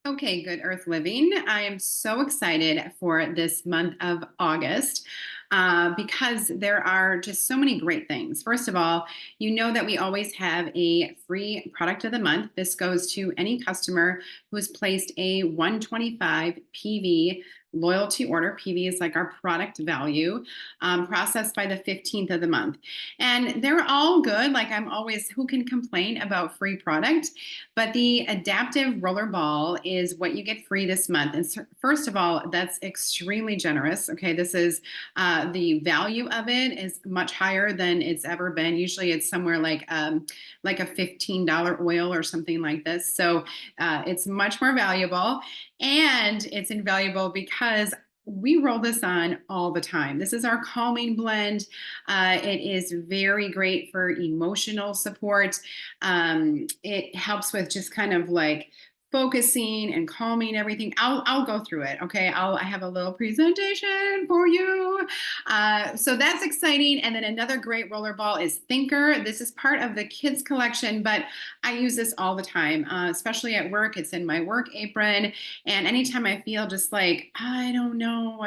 Okay, Good Earth Living. I am so excited for this month of August because there are just so many great things. First of all, you know that we always have a free product of the month. This goes to any customer who has placed a 125 PV loyalty order. PV is like our product value, processed by the 15th of the month. And they're all good. Like I'm always, who can complain about free product? But the adaptive roller ball is what you get free this month. And first of all, that's extremely generous. Okay, this is the value of it is much higher than it's ever been. Usually, it's somewhere like a $15 oil or something like this. So it's much more valuable, and it's invaluable because we roll this on all the time. This is our calming blend. It is very great for emotional support. It helps with just kind of like focusing and calming everything. I'll go through it. Okay. I have a little presentation for you. So that's exciting. And then another great rollerball is Thinker. This is part of the kids collection, but I use this all the time, especially at work. It's in my work apron. And anytime I feel just like, I don't know,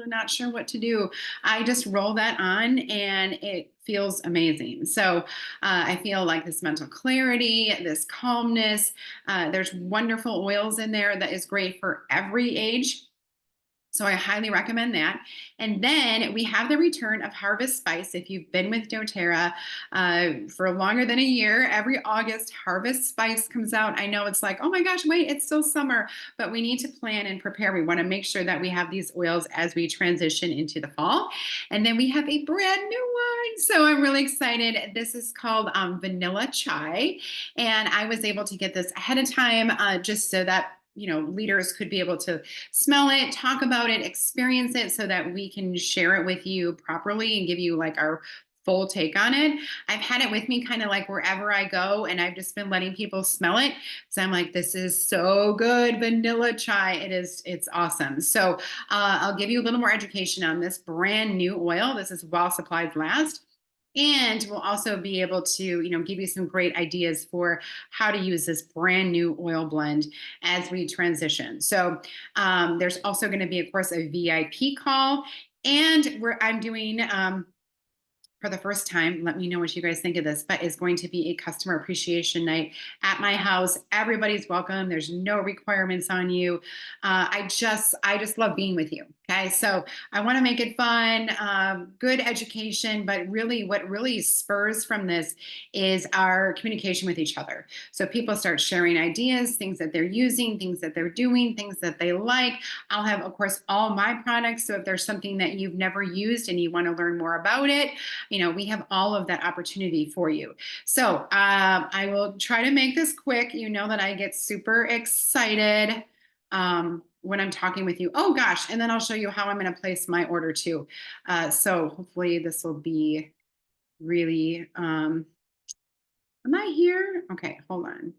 not sure what to do, I just roll that on and it feels amazing. So I feel like this mental clarity, this calmness. There's wonderful oils in there that is great for every age. So I highly recommend that. And then we have the return of Harvest Spice. If you've been with doTERRA for longer than a year, every August Harvest Spice comes out. I know it's like, oh my gosh, wait, it's still summer, but we need to plan and prepare. We want to make sure that we have these oils as we transition into the fall. And then we have a brand new one. So I'm really excited. This is called Vanilla Chai. And I was able to get this ahead of time just so that leaders could be able to smell it, talk about it, experience it so that we can share it with you properly and give you like our full take on it. I've had it with me kind of like wherever I go, and I've just been letting people smell it. So I'm like, this is so good. Vanilla chai. It's awesome. So I'll give you a little more education on this brand new oil. This is while supplies last. And we'll also be able to, give you some great ideas for how to use this brand new oil blend as we transition. So there's also going to be, of course, a VIP call, and I'm doing for the first time, let me know what you guys think of this, but is going to be a customer appreciation night at my house. Everybody's welcome. There's no requirements on you. I just love being with you. Okay. So I want to make it fun, good education, but really what really spurs from this is our communication with each other. So people start sharing ideas, things that they're using, things that they're doing, things that they like. I'll have, of course, all my products. So if there's something that you've never used and you want to learn more about it, we have all of that opportunity for you. So I will try to make this quick. You know that I get super excited when I'm talking with you. Oh gosh, and then I'll show you how I'm going to place my order too. So hopefully this will be really, am I here? Okay, hold on.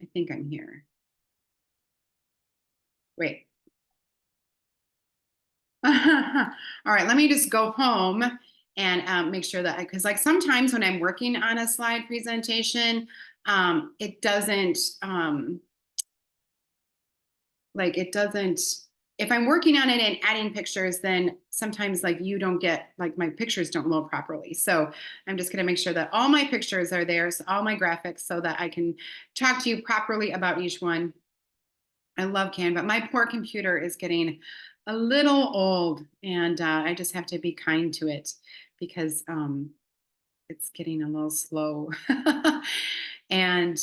I think I'm here. Wait. All right, let me just go home and make sure that, because like sometimes when I'm working on a slide presentation, it doesn't, it doesn't, if I'm working on it and adding pictures, then sometimes like you don't get, like my pictures don't load properly. So I'm just gonna make sure that all my pictures are there, so all my graphics, so that I can talk to you properly about each one. I love Canva. My poor computer is getting a little old, and I just have to be kind to it because it's getting a little slow. And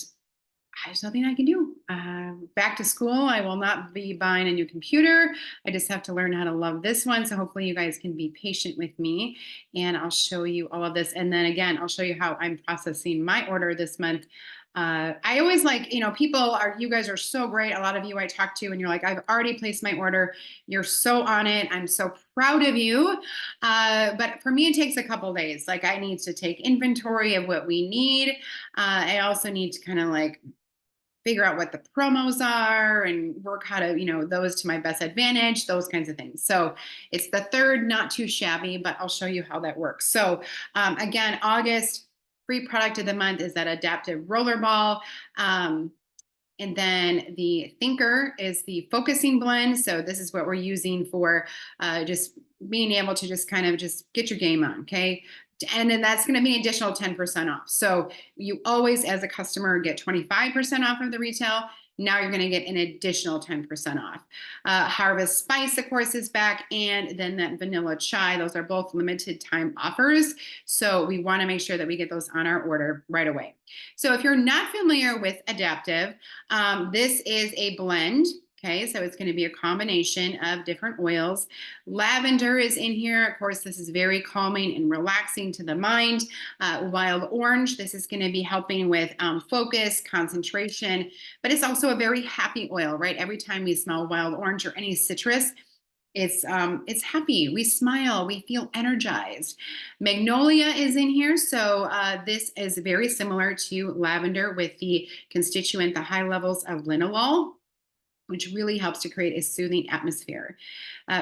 there's nothing I can do. Back to school, I will not be buying a new computer. I just have to learn how to love this one. So hopefully you guys can be patient with me, and I'll show you all of this. And then again, I'll show you how I'm processing my order this month. I always like, you guys are so great. A lot of you I talk to and you're like, I've already placed my order. You're so on it. I'm so proud of you. But for me, it takes a couple days. Like I need to take inventory of what we need. I also need to kind of like figure out what the promos are and work how to, those to my best advantage, those kinds of things. So it's the third, not too shabby, but I'll show you how that works. So again, August free product of the month is that adaptive rollerball. And then the Thinker is the focusing blend. So this is what we're using for just being able to just kind of just get your game on, okay? And then that's going to be an additional 10% off. So you always, as a customer, get 25% off of the retail. Now you're going to get an additional 10% off. Harvest Spice, of course, is back. And then that Vanilla Chai. Those are both limited time offers. So we want to make sure that we get those on our order right away. So if you're not familiar with Adaptive, this is a blend. Okay, so it's going to be a combination of different oils. Lavender is in here. Of course, this is very calming and relaxing to the mind. Wild orange, this is going to be helping with focus, concentration, but it's also a very happy oil, right? Every time we smell wild orange or any citrus, it's happy. We smile. We feel energized. Magnolia is in here, so this is very similar to lavender with the constituent, the high levels of linalool, which really helps to create a soothing atmosphere.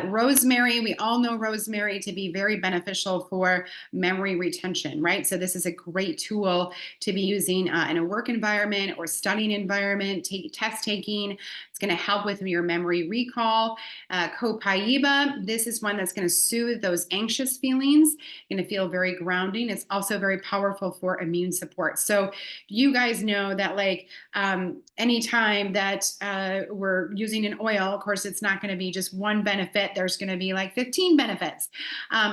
Rosemary, we all know rosemary to be very beneficial for memory retention, right? So this is a great tool to be using in a work environment or studying environment, test taking. It's going to help with your memory recall. Copaiba, this is one that's going to soothe those anxious feelings, going to feel very grounding. It's also very powerful for immune support. So you guys know that like anytime that we're using an oil, of course, it's not going to be just one benefit. There's going to be like 15 benefits.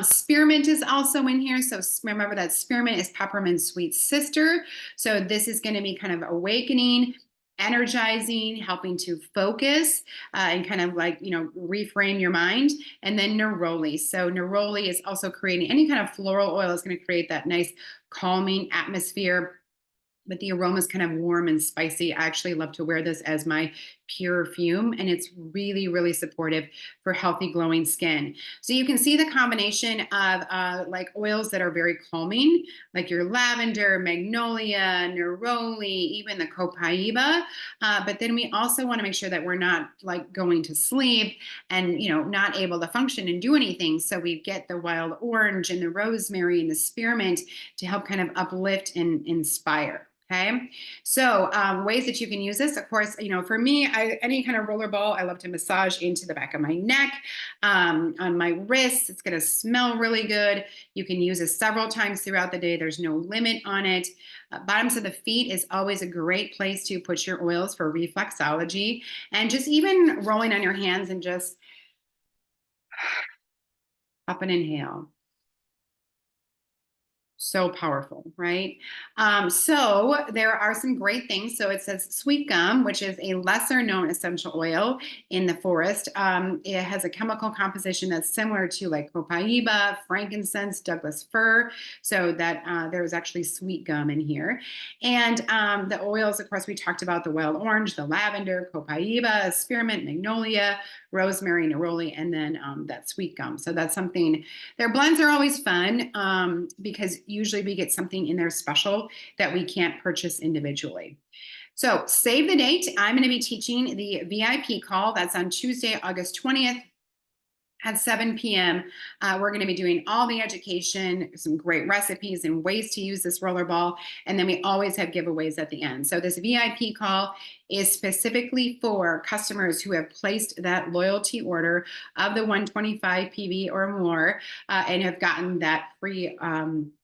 Spearmint is also in here. So remember that spearmint is peppermint's sweet sister. So this is going to be kind of awakening, energizing, helping to focus and kind of like, reframe your mind. And then neroli. So neroli is also creating any kind of floral oil is going to create that nice calming atmosphere. But the aroma is kind of warm and spicy. I actually love to wear this as my perfume, and it's really, really supportive for healthy, glowing skin. So you can see the combination of like oils that are very calming, like your lavender, magnolia, neroli, even the copaiba. But then we also want to make sure that we're not like going to sleep and not able to function and do anything. So we get the wild orange and the rosemary and the spearmint to help kind of uplift and inspire. Okay, so ways that you can use this, of course, for me, any kind of roller ball, I love to massage into the back of my neck, on my wrists. It's going to smell really good. You can use this several times throughout the day. There's no limit on it. Bottoms of the feet is always a great place to put your oils for reflexology, and just even rolling on your hands and just up and inhale. So powerful, right? So there are some great things. So it says sweet gum, which is a lesser known essential oil in the forest. It has a chemical composition that's similar to like copaiba, frankincense, Douglas fir. So that there's actually sweet gum in here. And the oils, of course, we talked about the wild orange, the lavender, copaiba, spearmint, magnolia, rosemary, neroli, and then that sweet gum. So that's something, their blends are always fun because usually we get something in there special that we can't purchase individually. So save the date. I'm going to be teaching the VIP call. That's on Tuesday, August 20th. At 7 p.m., we're going to be doing all the education, some great recipes and ways to use this roller ball. And then we always have giveaways at the end. So this VIP call is specifically for customers who have placed that loyalty order of the 125 PV or more and have gotten that free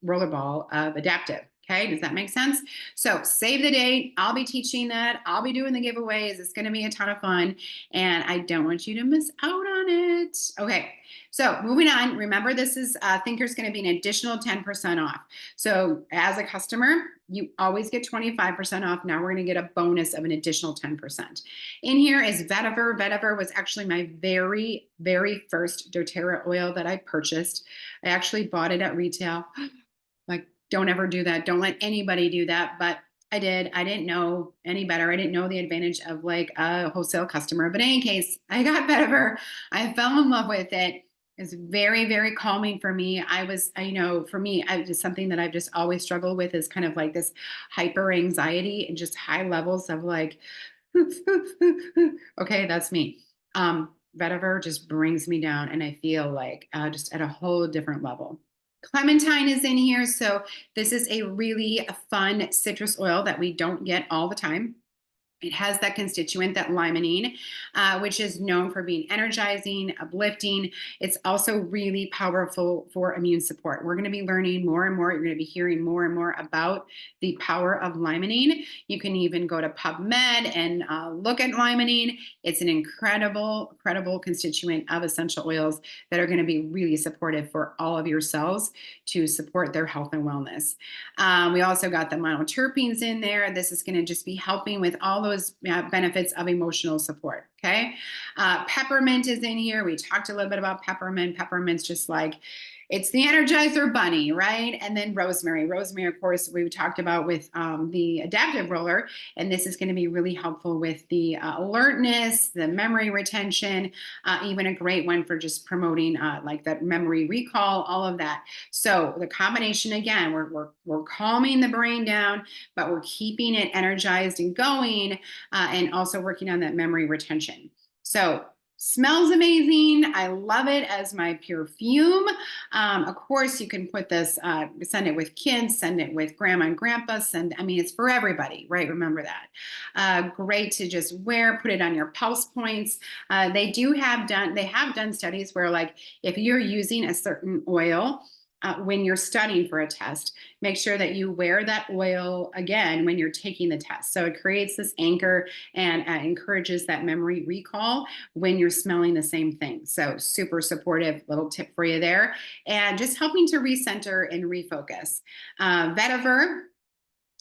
roller ball of Adaptive. Okay, does that make sense? So save the date. I'll be teaching that. I'll be doing the giveaways. It's going to be a ton of fun, and I don't want you to miss out on it. Okay, so moving on. Remember, this is Thinker's going to be an additional 10% off. So as a customer, you always get 25% off. Now we're going to get a bonus of an additional 10%. In here is vetiver. Vetiver was actually my very, very first doTERRA oil that I purchased. I actually bought it at retail. Like, don't ever do that. Don't let anybody do that. But I did. I didn't know any better. I didn't know the advantage of like a wholesale customer. But in any case, I got vetiver. I fell in love with it. It's very, very calming for me. For me, just something that I've just always struggled with is kind of like this hyper anxiety and just high levels of like, okay, that's me. Vetiver just brings me down and I feel like just at a whole different level. Clementine is in here. So this is a really fun citrus oil that we don't get all the time. It has that constituent, that limonene, which is known for being energizing, uplifting. It's also really powerful for immune support. We're going to be learning more and more. You're going to be hearing more and more about the power of limonene. You can even go to PubMed and look at limonene. It's an incredible constituent of essential oils that are going to be really supportive for all of your cells to support their health and wellness. We also got the monoterpenes in there. This is going to just be helping with all those benefits of emotional support. Okay. Peppermint is in here. We talked a little bit about peppermint. Peppermint's just like, it's the Energizer Bunny, right? And then rosemary. Rosemary, of course, we talked about with the adaptive roller, and this is going to be really helpful with the alertness, the memory retention, even a great one for just promoting like that memory recall, all of that. So the combination, again, we're calming the brain down, but we're keeping it energized and going, and also working on that memory retention. So smells amazing. I love it as my perfume. Of course, you can put this, send it with kids, send it with grandma and grandpa, I mean, it's for everybody, right? Remember that. Great to just wear, put it on your pulse points. They have done studies where, like, if you're using a certain oil, when you're studying for a test, make sure that you wear that oil again when you're taking the test. So it creates this anchor and encourages that memory recall when you're smelling the same thing. So super supportive little tip for you there. And just helping to recenter and refocus. Vetiver.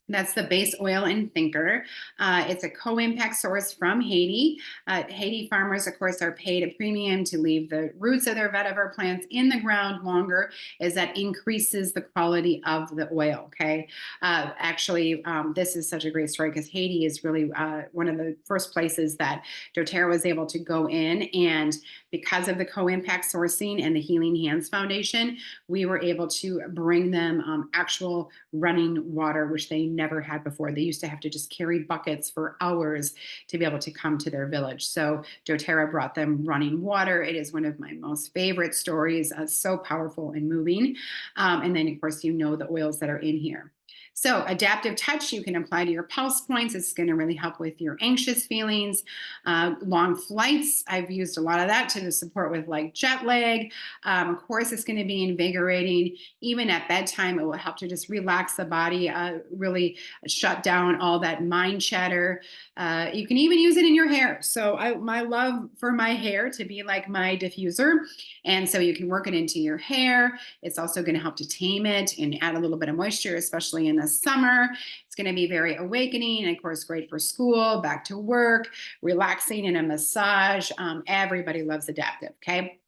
That's the base oil in Thinker. It's a co-impact source from Haiti. Haiti farmers, of course, are paid a premium to leave the roots of their vetiver plants in the ground longer, as that increases the quality of the oil, okay? Actually, this is such a great story because Haiti is really one of the first places that doTERRA was able to go in, and because of the co-impact sourcing and the Healing Hands Foundation, we were able to bring them actual running water, which they never had before. They used to have to just carry buckets for hours to be able to come to their village. So doTERRA brought them running water. It is one of my most favorite stories, so powerful and moving. And then, of course, you know the oils that are in here. So adaptive touch, you can apply to your pulse points. It's going to really help with your anxious feelings. Long flights, I've used a lot of that to support with like jet lag. Of course, it's going to be invigorating. Even at bedtime, it will help to just relax the body, really shut down all that mind chatter. You can even use it in your hair. So my love for my hair to be like my diffuser. And so you can work it into your hair. It's also going to help to tame it and add a little bit of moisture, especially in the summer. It's going to be very awakening, and of course, great for school, back to work, relaxing in a massage. Everybody loves adaptive, okay?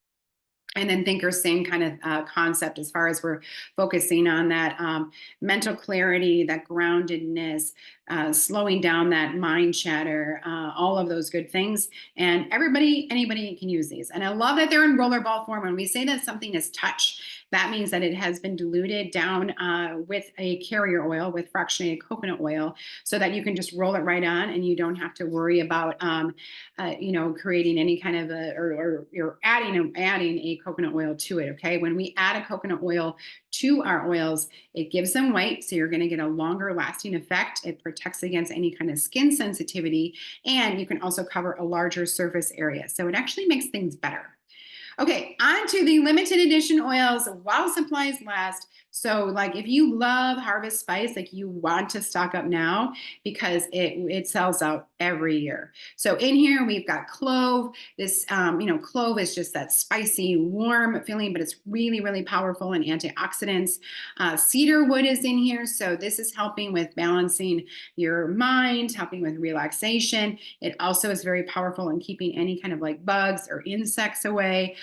And then Thinker, same kind of concept as far as we're focusing on that mental clarity, that groundedness, slowing down that mind chatter, all of those good things. And anybody can use these. And I love that they're in rollerball form. When we say that something is touch, that means that it has been diluted down with a carrier oil, with fractionated coconut oil, so that you can just roll it right on and you don't have to worry about, creating any kind of or you're adding a coconut oil to it. Okay. When we add a coconut oil to our oils, it gives them weight. So you're going to get a longer lasting effect. It protects against any kind of skin sensitivity. And you can also cover a larger surface area. So it actually makes things better. Okay, on to the limited edition oils while supplies last. So like if you love Harvest Spice, like you want to stock up now because it sells out every year. So in here we've got clove. This, clove is just that spicy, warm feeling, but it's really powerful in antioxidants. Cedar wood is in here. So this is helping with balancing your mind, helping with relaxation. It also is very powerful in keeping any kind of like bugs or insects away.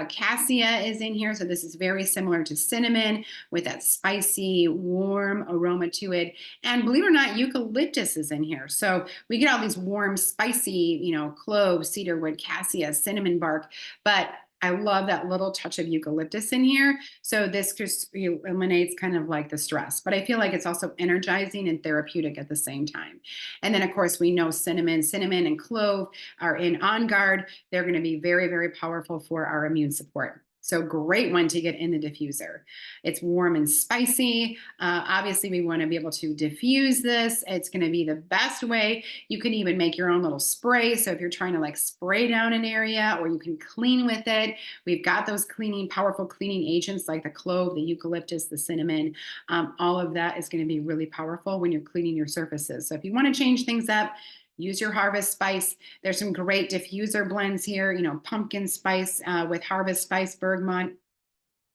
Cassia is in here. So this is very similar to cinnamon with that spicy, warm aroma to it. And believe it or not, eucalyptus is in here. So we get all these warm, spicy, clove, cedarwood, cassia, cinnamon bark, but I love that little touch of eucalyptus in here. So this just eliminates kind of like the stress, but I feel like it's also energizing and therapeutic at the same time. And then of course we know cinnamon and clove are in On Guard. They're going to be very powerful for our immune support. So great one to get in the diffuser. It's warm and spicy. Obviously, we want to be able to diffuse this. It's going to be the best way. You can even make your own little spray. So if you're trying to like spray down an area, or you can clean with it, we've got those powerful cleaning agents like the clove, the eucalyptus, the cinnamon. All of that is going to be really powerful when you're cleaning your surfaces. So if you want to change things up, use your Harvest Spice. There's some great diffuser blends here, pumpkin spice with Harvest Spice, bergamot,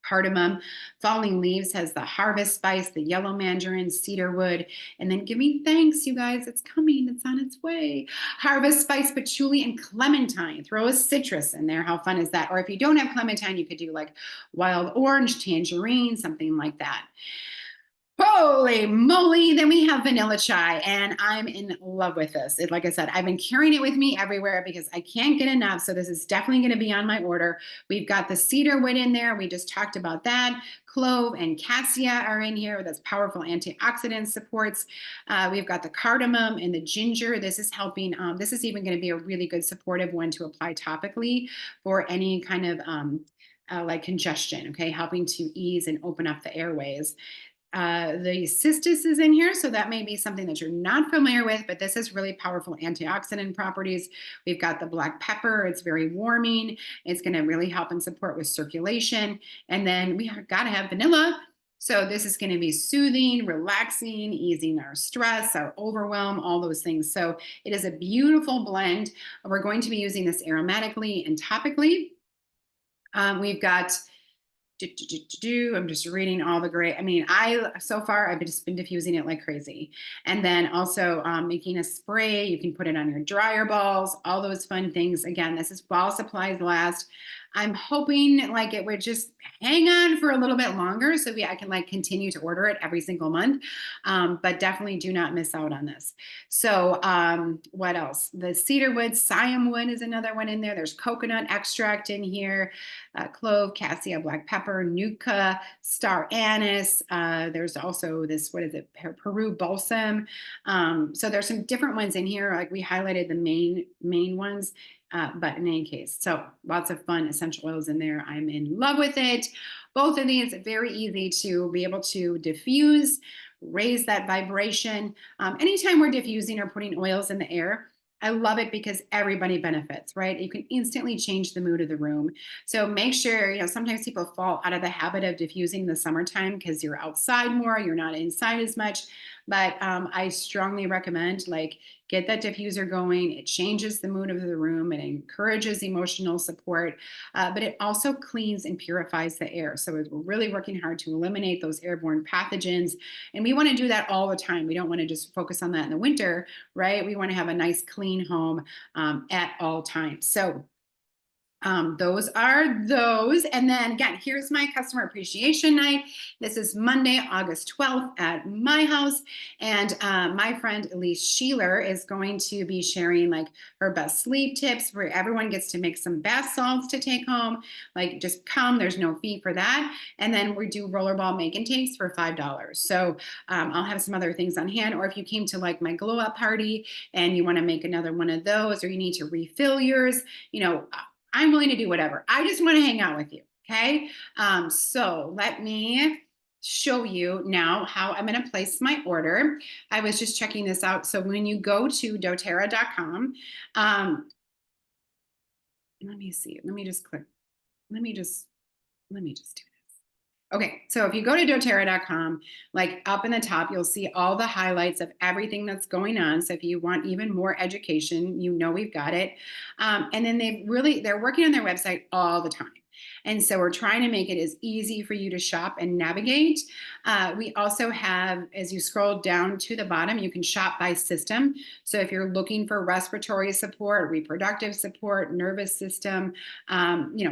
cardamom. Falling Leaves has the Harvest Spice, the yellow mandarin, cedarwood, and then give me thanks, you guys. It's coming. It's on its way. Harvest Spice, patchouli, and clementine. Throw a citrus in there. How fun is that? Or if you don't have clementine, you could do like wild orange, tangerine, something like that. Holy moly. Then we have vanilla chai, and I'm in love with this. Like I said, I've been carrying it with me everywhere because I can't get enough. So this is definitely going to be on my order. We've got the cedar wood in there. We just talked about that. Clove and cassia are in here. That's powerful antioxidant supports. We've got the cardamom and the ginger. This is helping. This is even going to be a really good supportive one to apply topically for any kind of like congestion, okay, helping to ease and open up the airways. The cistus is in here, so that may be something that you're not familiar with, but this has really powerful antioxidant properties. We've got the black pepper. It's very warming. It's going to really help and support with circulation. And then we have got to have vanilla. So this is going to be soothing, relaxing, easing our stress, our overwhelm, all those things. So it is a beautiful blend. We're going to be using this aromatically and topically. We've got I'm just reading all the great. I mean, so far I've just been diffusing it like crazy, and then also making a spray. You can put it on your dryer balls, all those fun things. Again, this is while supplies last. I'm hoping like it would just hang on for a little bit longer, so I can like continue to order it every single month. But definitely do not miss out on this. So what else? The cedarwood, siam wood is another one in there. There's coconut extract in here, clove, cassia, black pepper, nuka, star anise. There's also this, what is it? Peru balsam. So there's some different ones in here. Like we highlighted the main ones. But in any case, so lots of fun essential oils in there. I'm in love with it. Both of these, very easy to be able to diffuse, raise that vibration. Anytime we're diffusing or putting oils in the air, I love it because everybody benefits, right? You can instantly change the mood of the room. So make sure, sometimes people fall out of the habit of diffusing in the summertime because you're outside more, you're not inside as much. But I strongly recommend like get that diffuser going. It changes the mood of the room. It encourages emotional support, but it also cleans and purifies the air. So we're really working hard to eliminate those airborne pathogens. And we want to do that all the time. We don't want to just focus on that in the winter, right? We want to have a nice clean home at all times. So those are those. And then again, here's my customer appreciation night. This is Monday, August 12th at my house. And my friend Elise Sheeler is going to be sharing like her best sleep tips where everyone gets to make some bath salts to take home. Like just come, there's no fee for that. And then we do rollerball make and takes for $5. So I'll have some other things on hand. Or if you came to like my glow up party and you want to make another one of those, or you need to refill yours, I'm willing to do whatever. I just want to hang out with you. Okay. So let me show you now how I'm going to place my order. I was just checking this out. So when you go to doTERRA.com, let me see. Let me just click. Let me just do this. Okay, so if you go to doTERRA.com, like up in the top, you'll see all the highlights of everything that's going on. So if you want even more education, we've got it. And then they're working on their website all the time. And so we're trying to make it as easy for you to shop and navigate. We also have, as you scroll down to the bottom, you can shop by system. So if you're looking for respiratory support, reproductive support, nervous system,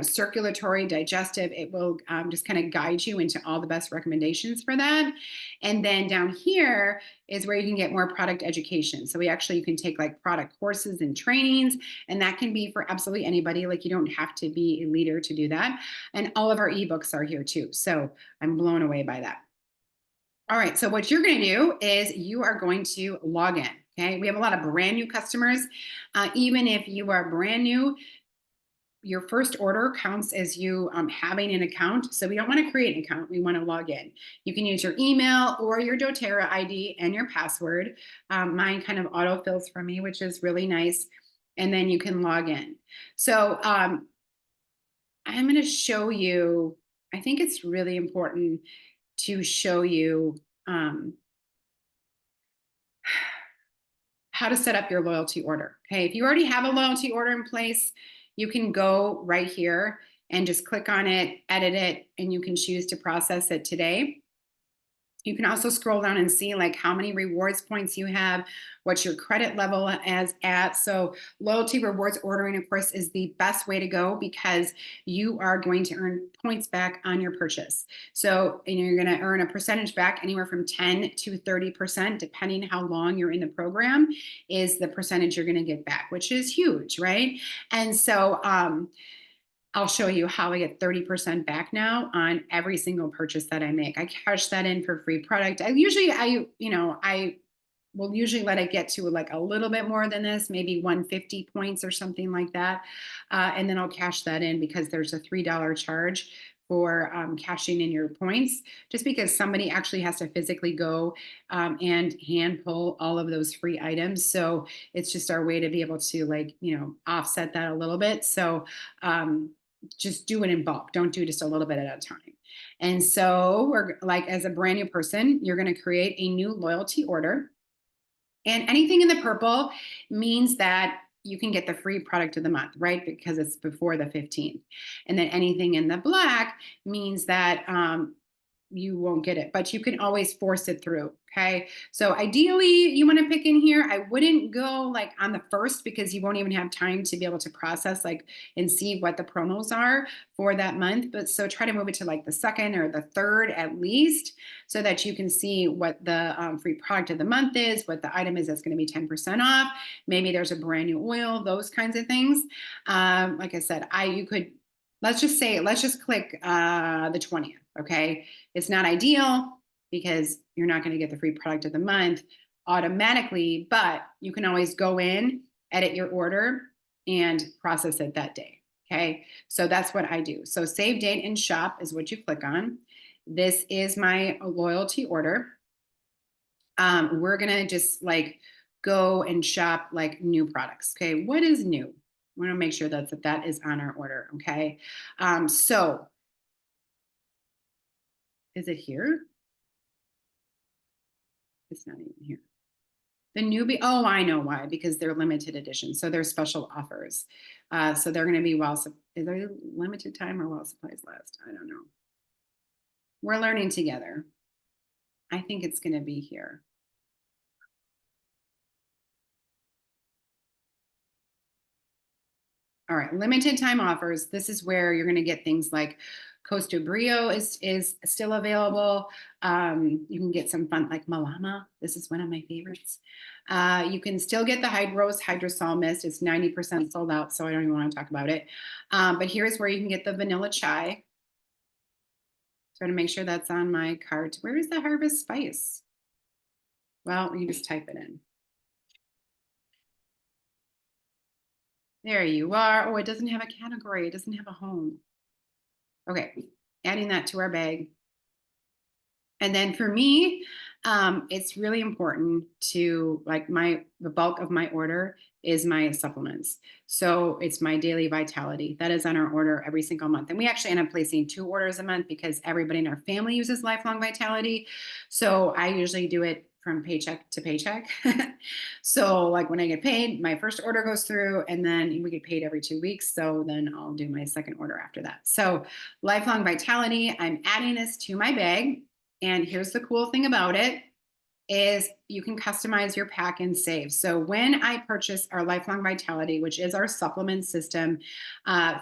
circulatory, digestive, it will just kind of guide you into all the best recommendations for that. And then down here is where you can get more product education. So you can take like product courses and trainings, and that can be for absolutely anybody. Like you don't have to be a leader to do that. And all of our ebooks are here too. So I'm blown away by that. All right, so what you're going to do is you are going to log in. Okay, we have a lot of brand new customers. Even if you are brand new, your first order counts as you having an account. So we don't want to create an account. We want to log in. You can use your email or your doTERRA ID and your password. Mine kind of autofills for me, which is really nice. And then you can log in. So I'm going to show you, I think it's really important to show you how to set up your loyalty order. Okay, if you already have a loyalty order in place, you can go right here and just click on it, edit it, and you can choose to process it today. You can also scroll down and see like how many rewards points you have, what your credit level is at. So loyalty rewards ordering, of course, is the best way to go because you are going to earn points back on your purchase. So you're going to earn a percentage back anywhere from 10 to 30%, depending how long you're in the program, is the percentage you're going to get back, which is huge, right? And so I'll show you how I get 30% back now on every single purchase that I make. I cash that in for free product. I will usually let it get to like a little bit more than this, maybe 150 points or something like that. And then I'll cash that in because there's a $3 charge for cashing in your points, just because somebody actually has to physically go and hand pull all of those free items. So it's just our way to be able to offset that a little bit. So just do it in bulk. Don't do just a little bit at a time. And so we're like, as a brand new person, you're going to create a new loyalty order. And anything in the purple means that you can get the free product of the month, right? Because it's before the 15th. And then anything in the black means that you won't get it, but you can always force it through. Okay. So ideally you want to pick in here. I wouldn't go like on the first because you won't even have time to be able to process and see what the promos are for that month. But so try to move it to like the second or the third at least so that you can see what the free product of the month is, what the item is that's going to be 10% off. Maybe there's a brand new oil, those kinds of things. Like I said, let's just click the 20th. Okay. It's not ideal because you're not going to get the free product of the month automatically, but you can always go in, edit your order, and process it that day. Okay. So that's what I do. So save date and shop is what you click on. This is my loyalty order. We're going to just go and shop new products. Okay. What is new? We want to make sure that is on our order. Okay. So is it here? It's not even here. The newbie, oh, I know why, because they're limited edition. So they're special offers. So they're going to be is there limited time or while supplies last? I don't know. We're learning together. I think it's going to be here. All right, limited time offers. This is where you're going to get things like Costa Brio is still available. You can get some fun like Malama. This is one of my favorites. You can still get the Hydrose Hydrosol Mist. It's 90% sold out, so I don't even want to talk about it. But here's where you can get the vanilla chai. So to make sure that's on my cart. Where is the Harvest Spice? Well, you just type it in. There you are. Oh, it doesn't have a category. It doesn't have a home. Okay, adding that to our bag. And then for me, it's really important to the bulk of my order is my supplements. So it's my daily vitality that is on our order every single month. And we actually end up placing 2 orders a month because everybody in our family uses Lifelong Vitality. So I usually do it from paycheck to paycheck. So when I get paid, my first order goes through and then we get paid every 2 weeks. So then I'll do my second order after that. So Lifelong Vitality, I'm adding this to my bag. And here's the cool thing about it is you can customize your pack and save. So when I purchase our Lifelong Vitality, which is our supplement system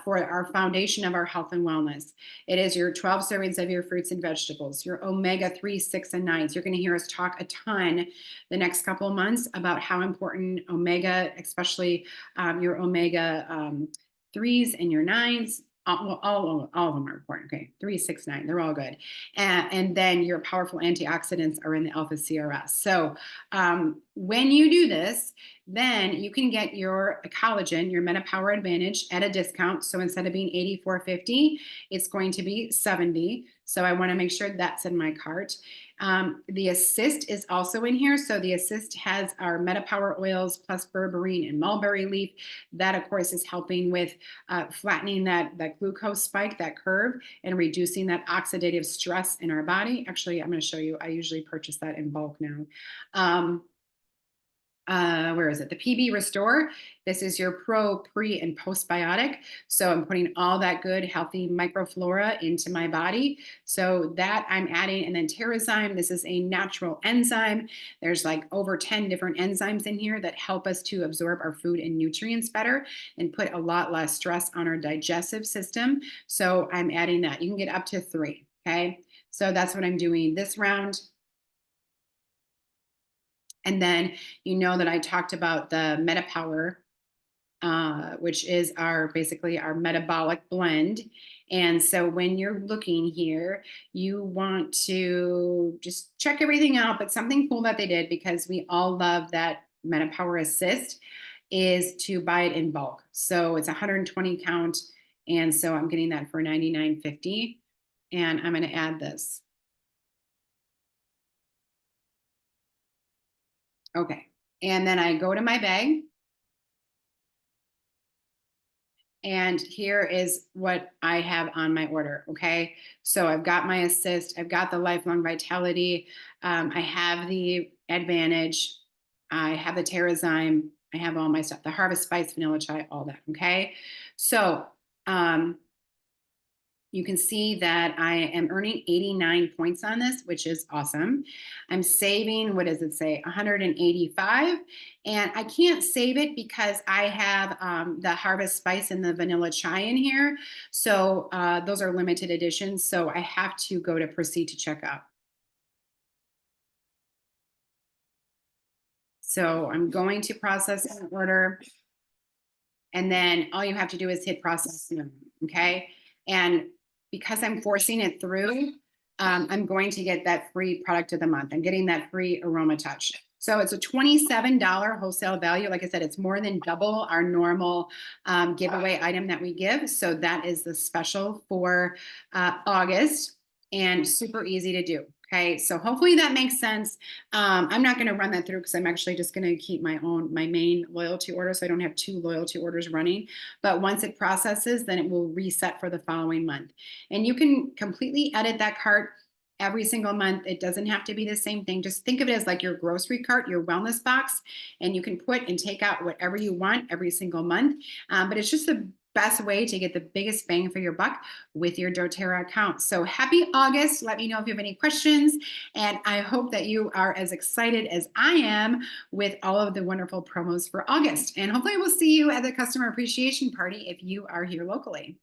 for our foundation of our health and wellness, it is your 12 servings of your fruits and vegetables, your omega-3, 6, and 9s. You're going to hear us talk a ton the next couple of months about how important omega, especially your omega 3s and your 9s, all of them are important. Okay, 3, 6, 9, they're all good. And then your powerful antioxidants are in the alpha CRS. So when you do this, then you can get your collagen, your MetaPower Advantage at a discount. So instead of being $84.50, it's going to be $70. So I want to make sure that's in my cart. The Assist is also in here. So the Assist has our MetaPower oils plus berberine and mulberry leaf. That, of course, is helping with flattening that glucose spike, that curve, and reducing that oxidative stress in our body. Actually, I'm going to show you. I usually purchase that in bulk now. Where is it? The PB Restore. This is your pro, pre, and postbiotic. So I'm putting all that good, healthy microflora into my body. So that I'm adding, and then Terrazyme. This is a natural enzyme. There's like over 10 different enzymes in here that help us to absorb our food and nutrients better and put a lot less stress on our digestive system. So I'm adding that. You can get up to 3. Okay. So that's what I'm doing this round. And then you know that I talked about the MetaPower, which is basically our metabolic blend. And so when you're looking here, you want to just check everything out. But something cool that they did, because we all love that MetaPower Assist, is to buy it in bulk. So it's 120 count. And so I'm getting that for $99.50. And I'm going to add this. Okay. And then I go to my bag. And here is what I have on my order. Okay. So I've got my Assist, I've got the Lifelong Vitality, I have the Advantage, I have the Terrazyme, I have all my stuff, the Harvest Spice, Vanilla Chai, all that. Okay. So, you can see that I am earning 89 points on this, which is awesome. I'm saving, what does it say, 185. And I can't save it because I have the Harvest Spice and the Vanilla Chai in here. So those are limited editions. So I have to go to proceed to checkout. So I'm going to process an order. And then all you have to do is hit process now, okay? And because I'm forcing it through, I'm going to get that free product of the month. I'm getting that free Aroma Touch. So it's a $27 wholesale value. Like I said, it's more than double our normal giveaway item that we give. So that is the special for August, and super easy to do. Okay, so hopefully that makes sense. I'm not going to run that through because I'm actually just going to keep my main loyalty order, so I don't have 2 loyalty orders running. But once it processes, then it will reset for the following month. And you can completely edit that cart every single month. It doesn't have to be the same thing. Just think of it as like your grocery cart, your wellness box, and you can put and take out whatever you want every single month. But it's just a best way to get the biggest bang for your buck with your doTERRA account. So happy August. Let me know if you have any questions. And I hope that you are as excited as I am with all of the wonderful promos for August. And hopefully we'll see you at the customer appreciation party if you are here locally.